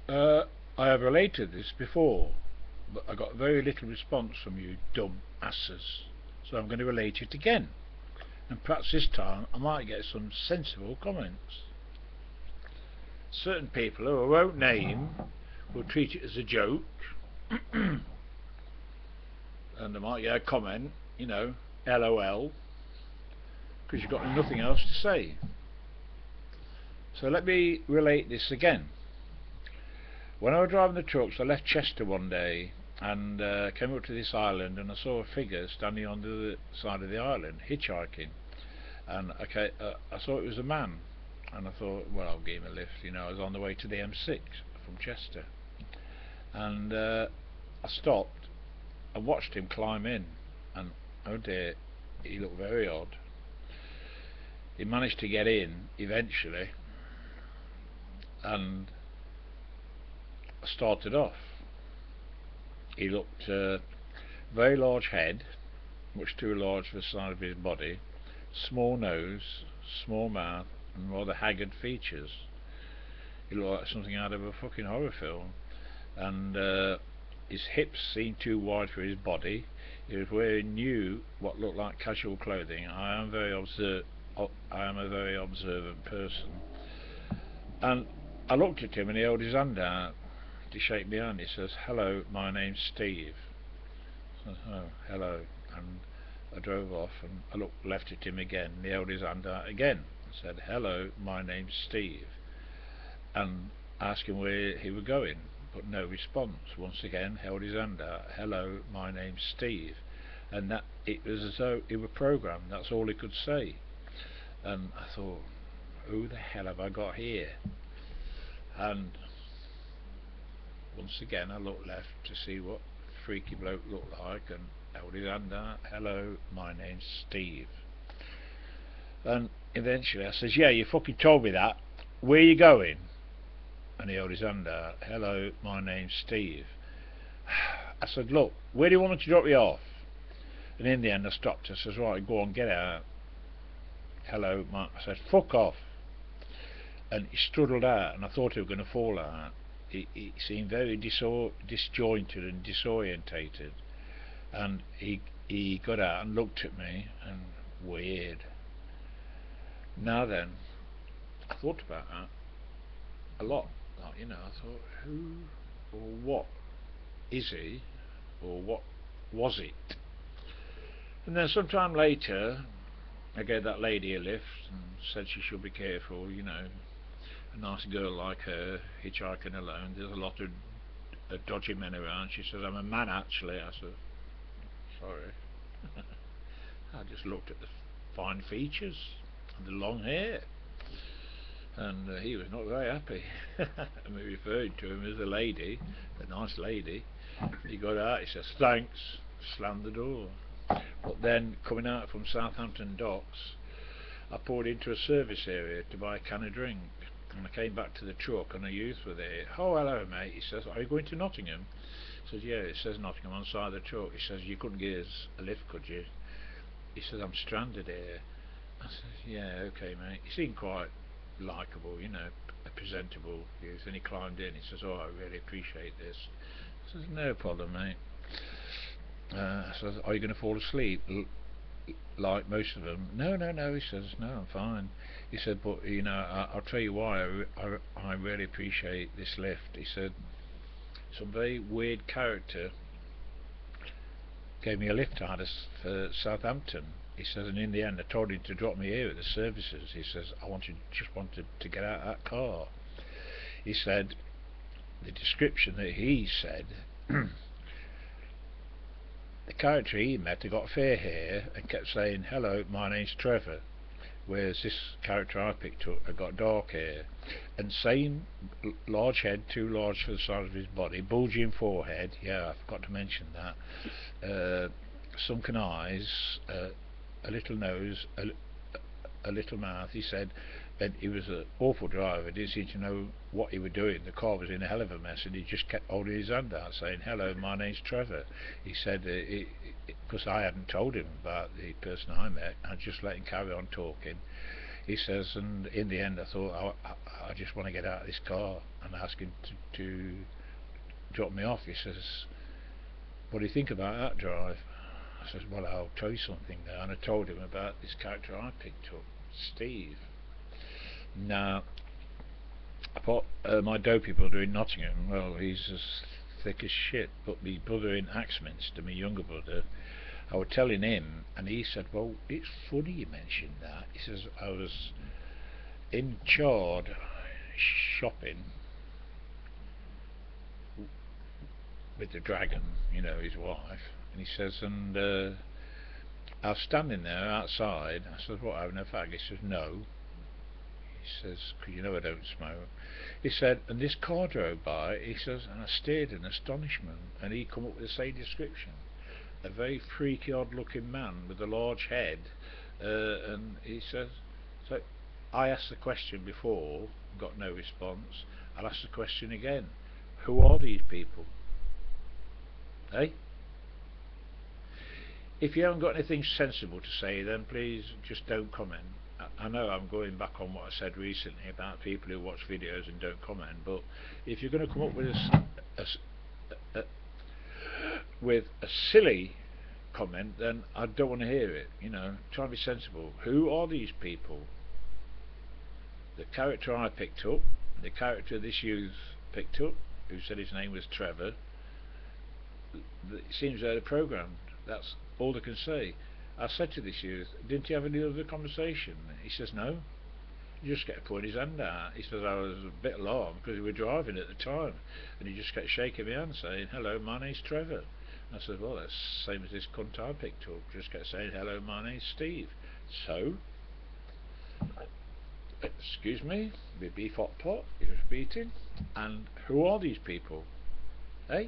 Uh, I have related this before, but I got very little response from you dumb asses. So I'm going to relate it again. And perhaps this time I might get some sensible comments. Certain people who I won't name will treat it as a joke, and I might get a comment, LOL, because you've got nothing else to say. So let me relate this again. When I was driving the trucks, I left Chester one day and came up to this island, and I saw a figure standing on the side of the island hitchhiking. And I saw it was a man, and I thought, well, I'll give him a lift. I was on the way to the M6 from Chester, and I stopped and watched him climb in, and oh dear, he looked very odd. He managed to get in eventually, and I started off. He looked very large head, much too large for the size of his body, small nose, small mouth, and rather haggard features. He looked like something out of a fucking horror film, and his hips seemed too wide for his body. He was wearing new, what looked like casual clothing. I am a very observant person, and I looked at him, and he held his hand out to shake my hand. He says, "Hello, my name's Steve." I said, "Oh, hello," and I drove off, and I looked left at him again, and he held his hand out again. I said, "Hello, my name's Steve," and asked him where he was going, but no response. Once again, held his hand out. "Hello, my name's Steve," and that it was as though he were programmed. That's all he could say. And I thought, who the hell have I got here? And once again, I looked left to see what freaky bloke looked like, and held his hand out. "Hello, my name's Steve." And eventually I says, "Yeah, you fucking told me that. Where you going?" And he held his hand out. "Hello, my name's Steve." I said, "Look, where do you want me to drop you off?" And in the end I stopped. I says, "Right, go on, get out." "Hello, I said, "Fuck off." And he struggled out, and I thought he was going to fall out. He seemed very disjointed and disorientated, and he got out and looked at me, and weird. Now then, I thought about that a lot. Like, I thought, who or what is he, or what was it? And then sometime later, I gave that lady a lift and said she should be careful. A nice girl like her hitchhiking alone. There's a lot of dodgy men around. She says, "I'm a man, actually." I said, "Sorry." I just looked at the fine features and the long hair, and he was not very happy. And we referred to him as a lady, a nice lady. He got out, he says, "Thanks," slammed the door. But then, coming out from Southampton docks, I pulled into a service area to buy a can of drink, and I came back to the truck, and a youth was there. "Oh, hello, mate," he says, "are you going to Nottingham?" I says, "Yeah," it says Nottingham on the side of the truck. He says, "You couldn't give us a lift, could you?" He says, "I'm stranded here." I says, "Yeah, okay, mate." He seemed quite likeable, a presentable youth, and he climbed in. He says, "Oh, I really appreciate this." I says, "No problem, mate." I says, "Are you going to fall asleep like most of them?" "No, no, no," he says, "no, I'm fine." He said, "But I'll tell you why I really appreciate this lift." He said, "Some very weird character gave me a lift out of Southampton." He says, "And in the end I told him to drop me here at the services." He says, just wanted to get out of that car." He said the description that he said, the character he met had got fair hair and kept saying, "Hello, my name's Trevor," whereas this character I picked up had got dark hair, and same large head, too large for the size of his body, bulging forehead, yeah, I forgot to mention that, sunken eyes, a little nose, a little mouth. He said, and he was an awful driver, didn't seem to know what he was doing. The car was in a hell of a mess, and he just kept holding his hand out saying, "Hello, my name's Trevor." He said, because I hadn't told him about the person I met, I just let him carry on talking. He says, and in the end I thought, just want to get out of this car, and ask him to drop me off. He says, what do you think about that drive? I says, well, I'll tell you something now. And I told him about this character I picked up, Steve. Now, my dopey brother in Nottingham, well, he's as thick as shit, but my brother in Axminster, my younger brother, I was telling him, and he said, well, it's funny you mentioned that. He says, I was in Chard shopping with the dragon, you know, his wife, and he says, and I was standing there outside. I said, what, having a fag? He says, no. He says, 'cause you know I don't smoke. He said, and this car drove by. He says, and I stared in astonishment, and he come up with the same description. A very freaky, odd-looking man with a large head, and he says, so I asked the question before, got no response. I'll ask the question again. Who are these people? Eh? If you haven't got anything sensible to say, then please just don't comment. I know I'm going back on what I said recently about people who watch videos and don't comment, but if you're going to come up with a silly comment, then I don't want to hear it. You know, try and be sensible. Who are these people? The character I picked up, the character this youth picked up, who said his name was Trevor, it seems they're programmed. That's all they can say. I said to this youth, didn't you have any other conversation? He says, no. He just kept putting his hand out. He says, I was a bit alarmed because we were driving at the time, and he just kept shaking my hand saying, hello, my name's Trevor. I said, well, that's the same as this cunt I picked up. Just kept saying, hello, my name's Steve. So, excuse me, the beef hot pot is beating, and who are these people? Eh?